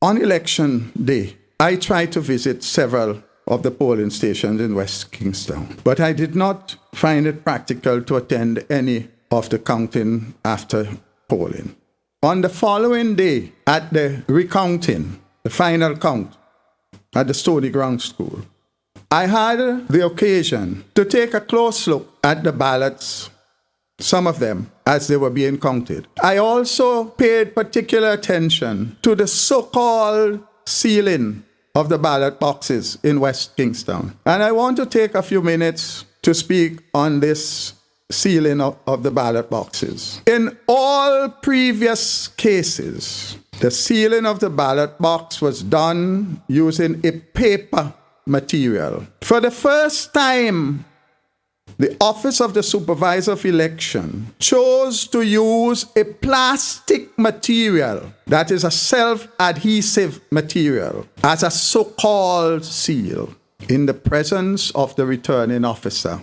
On election day, I tried to visit several of the polling stations in West Kingston, but I did not find it practical to attend any of the counting after polling. On the following day, at the recounting, the final count at the Stony Ground School, I had the occasion to take a close look at the ballots, some of them, as they were being counted. I also paid particular attention to the so-called sealing of the ballot boxes in West Kingston. And I want to take a few minutes to speak on this sealing of the ballot boxes. In all previous cases, the sealing of the ballot box was done using a paper material. For the first time, the Office of the Supervisor of Election chose to use a plastic material that is a self-adhesive material as a so-called seal. In the presence of the returning officer,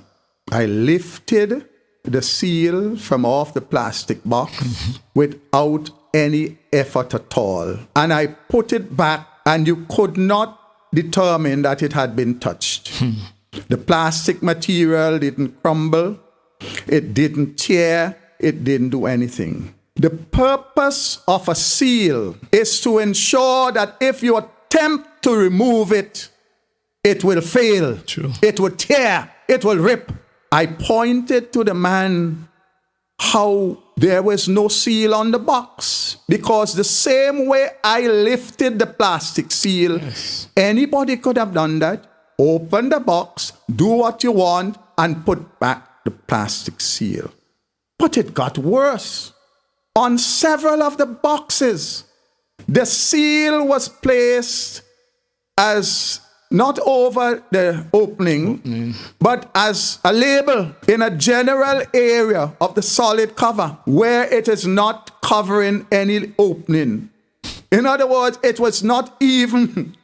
I lifted the seal from off the plastic box without any effort at all. And I put it back, and you could not determine that it had been touched. The plastic material didn't crumble, it didn't tear, it didn't do anything. The purpose of a seal is to ensure that if you attempt to remove it, it will fail. True. It will tear, it will rip. I pointed to the man how there was no seal on the box, because the same way I lifted the plastic seal, Yes. anybody could have done that. Open the box, do what you want, and put back the plastic seal. But it got worse. On several of the boxes, the seal was placed as not over the opening, but as a label in a general area of the solid cover where it is not covering any opening. In other words, it was not even,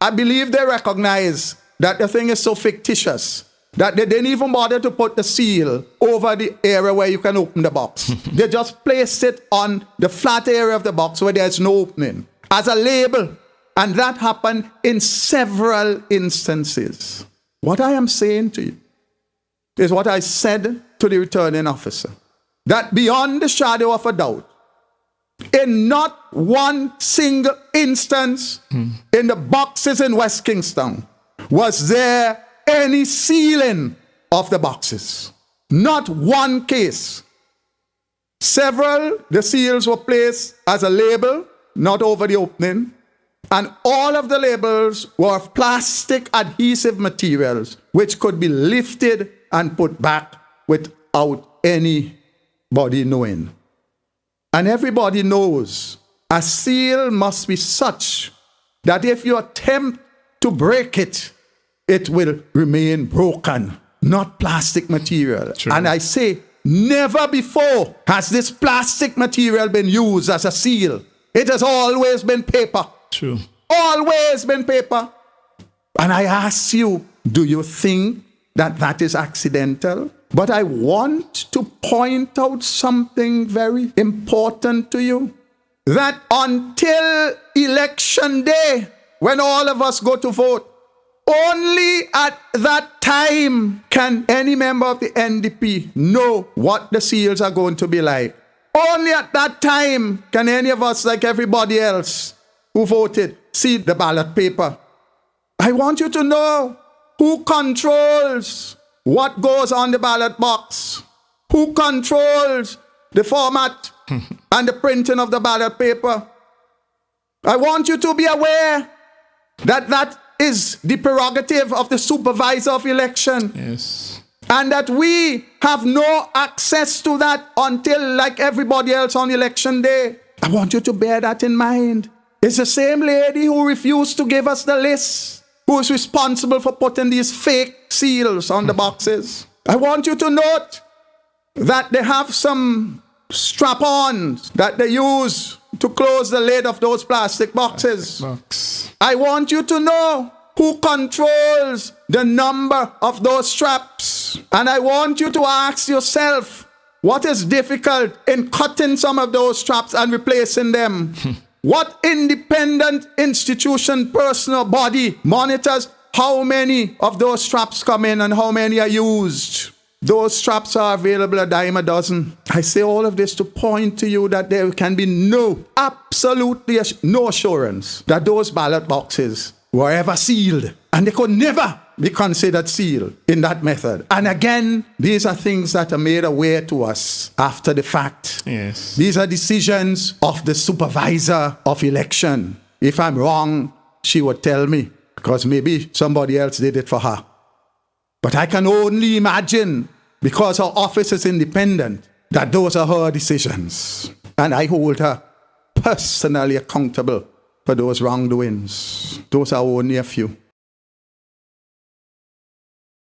I believe they recognize that the thing is so fictitious that they didn't even bother to put the seal over the area where you can open the box. They just placed it on the flat area of the box where there's no opening as a label. And that happened in several instances. What I am saying to you is what I said to the returning officer, that beyond the shadow of a doubt, in not one single instance in the boxes in West Kingston was there any sealing of the boxes. Not one case. Several, the seals were placed as a label, not over the opening, and all of the labels were of plastic adhesive materials which could be lifted and put back without anybody knowing. And everybody knows a seal must be such that if you attempt to break it, it will remain broken, not plastic material. True. And I say, never before has this plastic material been used as a seal. It has always been paper. True. Always been paper. And I ask you, do you think that that is accidental? But I want to point out something very important to you. That until election day, when all of us go to vote, only at that time can any member of the NDP know what the seals are going to be like. Only at that time can any of us, like everybody else who voted, see the ballot paper. I want you to know who controls what goes on the ballot box, who controls the format and the printing of the ballot paper. I want you to be aware that that is the prerogative of the supervisor of election. Yes. And that we have no access to that until, like everybody else, on election day. I want you to bear that in mind. It's the same lady who refused to give us the list who is responsible for putting these fake seals on the boxes. I want you to note that they have some strap-ons that they use to close the lid of those plastic boxes. I want you to know who controls the number of those straps. And I want you to ask yourself, what is difficult in cutting some of those straps and replacing them? What independent institution, personal body monitors how many of those straps come in and how many are used? Those straps are available a dime a dozen. I say all of this to point to you that there can be absolutely no assurance that those ballot boxes were ever sealed. And they could never be considered sealed in that method. And again, these are things that are made aware to us after the fact. Yes. These are decisions of the supervisor of election. If I'm wrong, she would tell me, because maybe somebody else did it for her. But I can only imagine, because her office is independent, that those are her decisions. And I hold her personally accountable for those wrongdoings. Those are only a few.